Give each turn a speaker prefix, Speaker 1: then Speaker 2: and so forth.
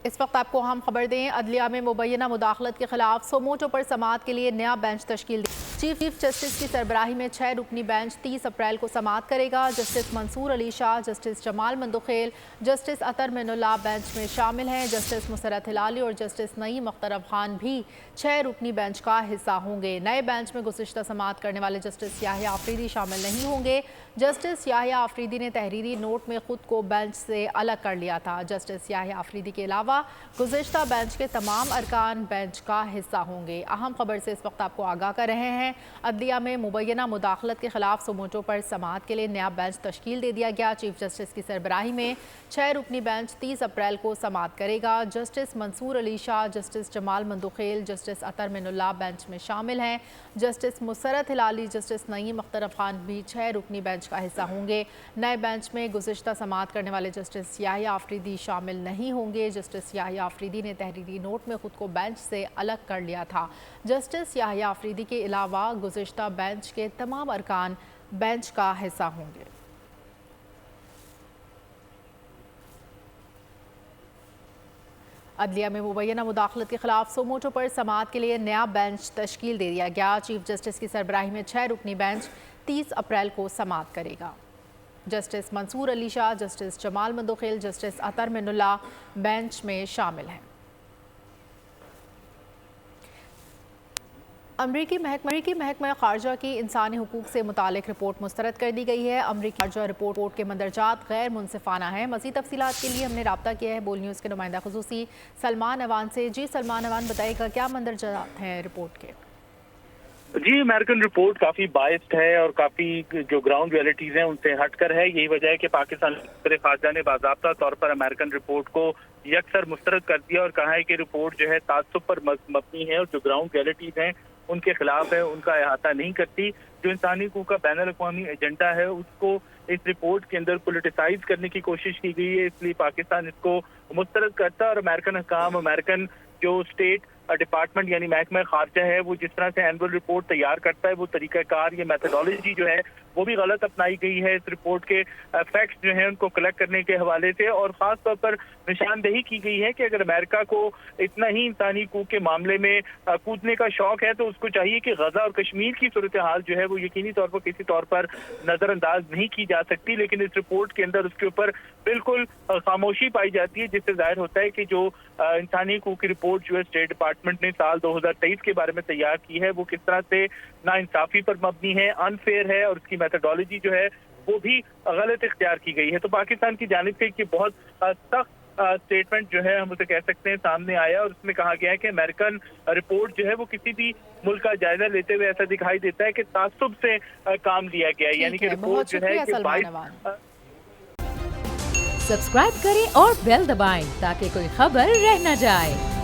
Speaker 1: इस वक्त आपको अहम खबर दें, अदलिया में मुबैना मुदाखलत के खिलाफ सोमोटो पर समाअत के लिए नया बेंच तश्कील दी। चीफ जस्टिस की सरबराही में 6 रुकनी बेंच 30 अप्रैल को समाअत करेगा। Justice Mansoor Ali Shah, justice Jamal Mandokhel, justice Athar Minallah bench में शामिल हैं। जस्टिस मुसरत हिलाली और जस्टिस नईम अख्तर खान भी 6 रुकनी बेंच का हिस्सा होंगे। नए बेंच में गुज़िश्ता समाअत करने वाले जस्टिस याहिया आफरीदी शामिल नहीं होंगे। जस्टिस याहिया आफरीदी ने तहरीरी नोट में खुद को बेंच से अलग कर लिया था। जस्टिस याहिया आफरीदी के अलावा गुज़िश्ता बेंच के तमाम अरकान बेंच का हिस्सा होंगे। अहम खबर से इस वक्त आपको आगाह कर रहे हैं। अदलिया में मुबैना मुदाखलत के खिलाफ सोमोटो पर समाअत के लिए नया बेंच तश्कील दे दिया गया। चीफ जस्टिस की सरबराही में 6 रुकनी बेंच 30 अप्रैल को समाअत करेगा। Justice Mansoor Ali Shah, justice Jamal Mandokhel, justice Athar Minallah bench में शामिल हैं। जस्टिस मुसरत हिलाली, जस्टिस नईम अख्तर खान भी 6 रुकनी बेंच का हिस्सा होंगे। नए बेंच में गुज़िश्ता समाअत करने वाले जस्टिस याहिया आफरीदी शामिल नहीं होंगे। जस्टिस याहिया आफरीदी ने तहरीरी नोट में खुद को बेंच से अलग कर लिया था। जस्टिस याहिया आफरीदी के अलावा गुज़िश्ता बेंच के तमाम अरकान बेंच का हिस्सा होंगे। अदलिया में मुबैना मुदाखलत के खिलाफ सोमोटो पर समाअत के लिए नया बेंच तश्कील दे दिया गया। चीफ जस्टिस की सरबराही में 6 रुकनी बेंच 30 अप्रैल को समाअत करेगा। Justice Mansoor Ali Shah, justice Jamal Mandokhel, justice Athar Minallah bench में शामिल हैं। अमरीकी महकमा खारजा की इंसानी हुकूक से मुतालिक रिपोर्ट मुस्तरद कर दी गई है। अमरीकी खारजा रिपोर्ट के मंदरजात गैर मुनसिफाना है। मज़ीद तफसीलात के लिए हमने रब्ता किया है बोल न्यूज़ के नुमाइंदा खुसूसी सलमान अवान से। जी सलमान अवान, बताइएगा क्या मंदरजात हैं रिपोर्ट के?
Speaker 2: जी, अमेरिकन रिपोर्ट काफ़ी बायस्ड है और काफ़ी जो ग्राउंड रियलिटीज़ हैं उनसे हटकर है। यही वजह है कि पाकिस्तान वज़ीर ख़ारजा ने बाज़ाब्ता तौर पर अमेरिकन रिपोर्ट को यकसर मुस्तरद कर दिया और कहा है कि रिपोर्ट जो है तासुब पर मबनी है और जो ग्राउंड रियलिटीज़ हैं उनके खिलाफ है, उनका अहाता नहीं करती। जो इंसानी हकूक़ का बैनुल अक़वामी एजेंडा है उसको इस रिपोर्ट के अंदर पोलिटिसाइज करने की कोशिश की गई है, इसलिए पाकिस्तान इसको मुस्तरद करता है। और अमेरिकन हुकाम, अमेरिकन जो स्टेट डिपार्टमेंट यानी महकमा खारजा है, वो जिस तरह से एनुअल रिपोर्ट तैयार करता है, वो तरीक़ाकार, ये मेथोडोलॉजी जो है वो भी गलत अपनाई गई है। इस रिपोर्ट के फैक्ट्स जो हैं उनको कलेक्ट करने के हवाले से और ख़ास तौर पर निशानदेही की गई है कि अगर अमेरिका को इतना ही इंसानी हकूक़ के मामले में कूदने का शौक है तो उसको चाहिए कि गजा और कश्मीर की सूरत हाल जो है वो यकीनी तौर पर किसी तौर पर नज़रअंदाज नहीं की जा सकती। लेकिन इस रिपोर्ट के अंदर उसके ऊपर बिल्कुल खामोशी पाई जाती है, जिससे जाहिर होता है कि जो इंसानी हकूक़ की रिपोर्ट जो है स्टेट डिपार्टमेंट ने साल 2023 के बारे में तैयार की है वो किस तरह से नाइंसाफी पर मबनी है, अनफेयर है और उसकी मेथोडोलॉजी जो है वो भी गलत इख्तियार की गई है। तो पाकिस्तान की जानिब से एक बहुत सख्त स्टेटमेंट जो है हम उसे कह सकते हैं सामने आया और उसमें कहा गया है कि अमेरिकन रिपोर्ट जो है वो किसी भी मुल्क का जायजा लेते हुए ऐसा दिखाई देता है कि तासुब से काम लिया गया है, यानी कि रिपोर्ट जो है कि
Speaker 3: सब्सक्राइब करें और बेल दबाएं ताकि कोई खबर रह न जाए।